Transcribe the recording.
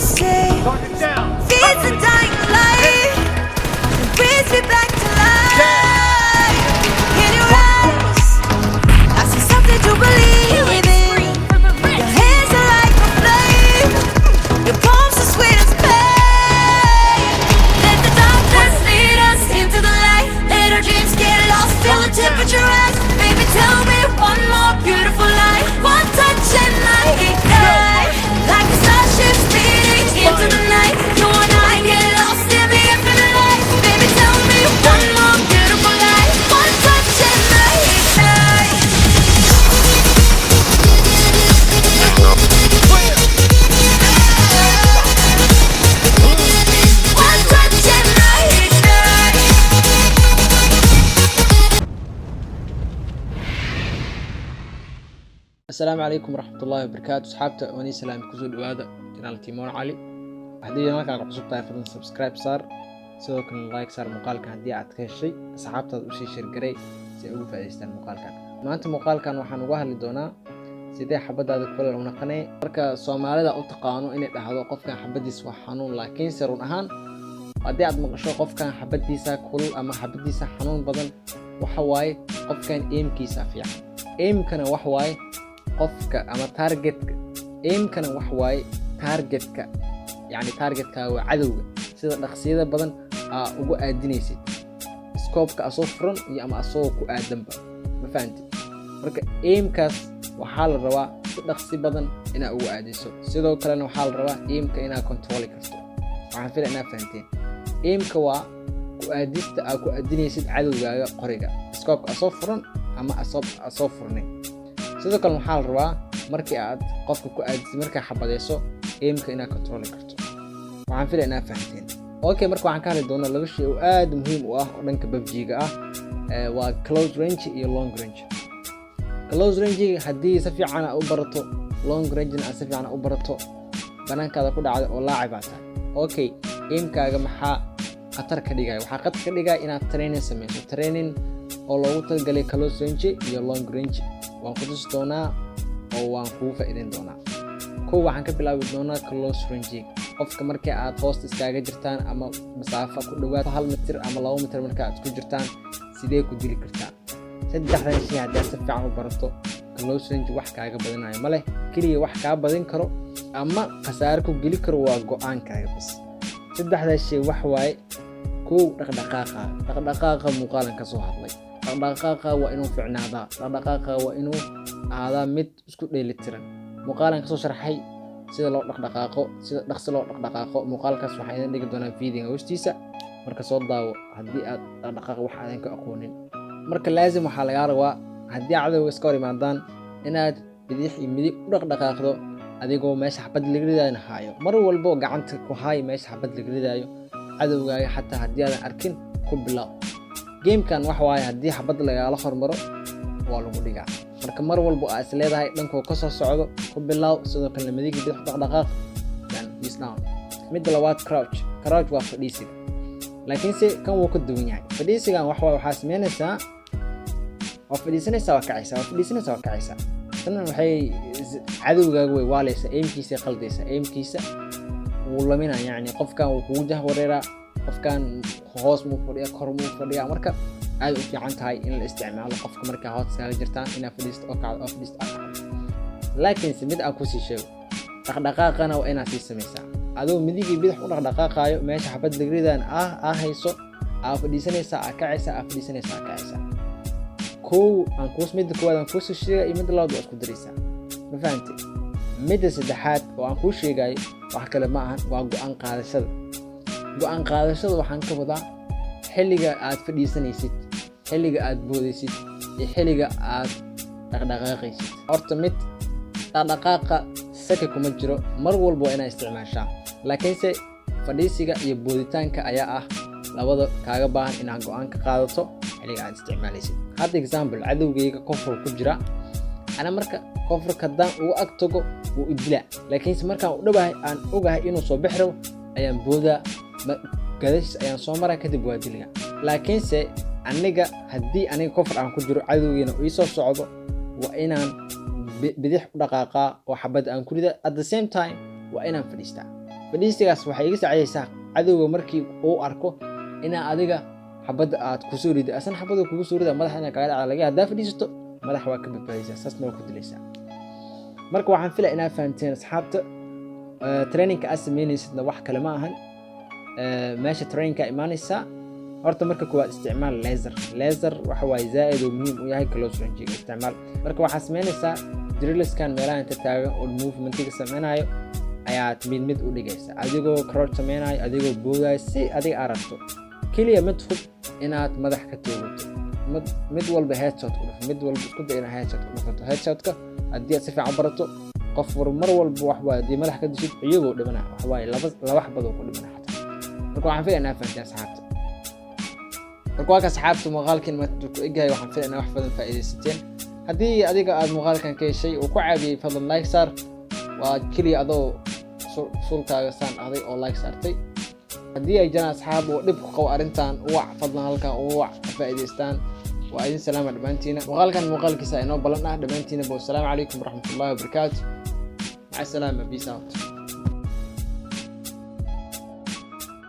say feeds a dying light and brings me back to life. In your eyes, I see something to believe in. Your hands are like a flame, your palms are sweet as pain. Let the darkness lead us into the light. Let our dreams get lost till the temperature rise. Baby, tell me one more beautiful lie. One touch and I ignite, like a starship speeding into the night. You and I get lost in the infinite light. Baby, tell me one more beautiful lie. One touch and I ignite. One touch and I ignite. السلام عليكم ورحمة الله وبركاته. أصحابتا واني سلام كسو دوادا جنال تيمون علي. هدي جنالك على قصوبتا يفضل سبسكرايب صار سيدو كان لايك صار مقال كان هدي عاد كهشي أصحابتا وشي شيرجري سي أول فايستان مقال كان ما أنت مقال كان وحن وهل دونا سيدي حبدا هذا كل ونقني مركا سومالي دا أتقانو إن هذا قف كان حبدي سوا حنون لكن سرون أهان هدي عاد مقشو قف كان حبدي سا كل أما حبدي سا حنون بدن وحواي قف كان إيم كيسا فيها إيم كان وحواي qofka ama targetka aimkana wax waaye targetka yani targetka waa cadowga sida dhaqsiyada badan ugu aadinaysid scope-ka asoo furan iyo ama asoo ku aadanba ma fahanti marka aimkaas waxaa la rabaa si dhaqsi badan inaad ugu aadiso sidoo kalena waxaa la rabaa aimka inaad control karto waxaan filaa inaad fahanteen aimka waa ku aadista aad ku aadinaysid cadowgaaga qoriga scope-ka asoo furan ama asoo furnayn sidoo kale waxaa la rabaa markii aad qofka ku aadisay markaa xabadeyso aimka inaad control karto waxaan filaa inaad fahanteen okay marka waxaan ka hadli doonaa laba shay oo aad muhiim u ah oo dhanka PUBG-ga ah waa close range iyo long range. close range haddii si fiican aad u barato, long range aad si fiican u barato, banaankaada ku dhacday oo laacib aad tahay okay aimkaaga maxaa khatar ka dhigaya? waxaa khatar ka dhigaya inaad training sameyso, training oo loogu talagalay close range iyo long range waan ku tusi doonaa oo waan kuu faa'iideyn doonaa. kow waxaan ka bilaabi doonaa close range. qofka markii aad hoosta iskaaga jirtaan ama masaafo ku dhawaad 1 mitir ama 2 mitir marka aad ku jirtaan sidee ku dili kartaa? saddexdan shay haddii si fiican u barato close range wax kaaga badanayo ma leh, kaliya wax kaa badin karo ama khasaare ku geli karo waa go'aankaaga bas. saddexdan shay wax waaye kow dhaqdhaqaaqa muuqaalan ka soo hadlay. dhaqdhaqaaqa waa inuu fiicnaadaa, dhaqdhaqaaqa waa inuu ahaadaa mid isku dheelitiran. muuqaalan ka soo sharxay sida loo dhaqdhaqaaqo, sida dhaqsi loo dhaqdhaqaaqo. muuqaalkaas waxaan idin dhigi doonaa video hoostiisa marka soo daawo haddii aad dhaqdhaqaaqa wax aadan ka aqoonin. marka laazim waxaa lagaa rabaa haddii cadowga iska hor yimaadaan inaad bidix iyo midig u dhaqdhaqaaqdo adigoo meesha xabad laga ridaayo haayo. mar walbo gacanta ku haay meesha xabad laga ridaayo cadowgaaga xataa haddii aadan arkin ku bilow. gamekan wax waaye haddii xabad lagaala hormaro waa lagu dhigaa. marka mar walbo aad is leedahay dhankoo ka soo socdo ku bilow. sidoo kale midig bidix dhaqdhaqaaq dan is down. midda labaad crouch waa fadhiisiga, laakiin se kan wuu ka duwan yahay. fadhiisigan wax waaye waxaa sameynaysaa waa fadhiisanaysaa waa kacaysaa. tan waxay cadowgaaga way waalaysa, aimkiisa qaldaysa, aimkiisa wuu laminaa. yani qofkan wuu kugu jahwareeraa, qofkan hoos muu fadhiyaa, kor muu fadhiyaa. marka aad u fiican tahay in la isticmaalo qofka markaa hoos iskaga jirtaan inaad fadhiisto oo kacdo oo fadhiisto aad kacdo. laakiin se mid aan ku sii sheego dhaqdhaqaaqana waa inaad sii samaysaa adoo midig iyo bidix u dhaqdhaqaaqaayo meesha xabad degridaan hayso aad fadhiisanaysaa aad kacaysaa aad fadhiisanaysaa aad kacaysaa. kow aan kuus midda koowaad aan kuusoo sheegay iyo midda labaad waa isku daraysaa ma fahantay. midda saddexaad oo aan kuu sheegayo wax kale ma ahan waa go'aan qaadashada. waxaan ka wadaa xilliga aad fadhiisanaysid, xilliga aad boodaysid iyo xilliga aad dhaqdhaqaaqaysid. horta mid dhaqdhaqaaqa saka kuma jiro, mar walba waa inaad isticmaashaa. laakiinse fadhiisiga iyo booditaanka ayaa ah labada kaaga baahan inaad go'aan ka qaadato xilliga aad isticmaalaysid. hadda example cadowgayga kofur ku jira, ana marka kofurka haddaan ugu ag tago wuu idilaa, laakiinse markaan u dhawahay aan ogahay inuu soo bixi rabo ayaan boodaa, gadashis ayaan soo maraa, kadib waa diliga. laakiinse aniga haddii aniga kofur aan ku jiro cadowgiina ii soo socdo waa inaan bidix u dhaqaaqaa oo xabad aan ku rida at the same time waa inaan fadhiistaa. fadhiistigaas waxay iga saacidaysaa cadowga markii uu arko inaa adiga xabadda aad ku soo riday asan xabadda kugu soo rida madaxa inaa kaga dhaca laga haddaa fadhiisato madaxa waa ka badbaadaysaa saasna waa ku dilaysaa marka waxaan filaa inaa fahanteen asxaabta trainingka aad sameynaysidna wax kale ma ahan meesha trainingka imaanaysaa horta marka koowaad isticmaal laser waxa waaye zaa'id oo muhiim u yahay close range isticmaal marka waxaad sameynaysaa drilliskan meelaha inta taagan oo movementiga sameynayo ayaad mid u dhigaysaa adigoo crouch sameynayo adigoo boodayo si adiga aragto kaliya mid hub inaad madax ka toogato mid walba headshot ku dhufo mid walba isku day inaad headshot ku dhufato headshotka haddii aad si fiican barato qof mar walba wax waaye haddii madax ka dishid iyagoo dhibana wax waaye laba xabadoo ku dhibana xataa marka waxaan filaya inaa fahanteen asxaabta marka waa ka asxaabta muuqaalkan maanta ku egahay waxaan filaya inaa wax badan faa'iidaysateen haddii adiga aad muuqaalkan ka heshay oo ku caawiyey fadlan like saar waa kaliya adoo sulkaaga saan aday oo like saartay haddii ay jiraan asxaab oo dhib ku qabo arrintan uwac fadlan halkan uwac faa'iidaystaan waa idin salaama dhammaantiina muuqaalkiisa inoo ballan ah dhammaantiina bo assalaamu calaykum waraxmatullaahi wabarakaatu maca salaama peace out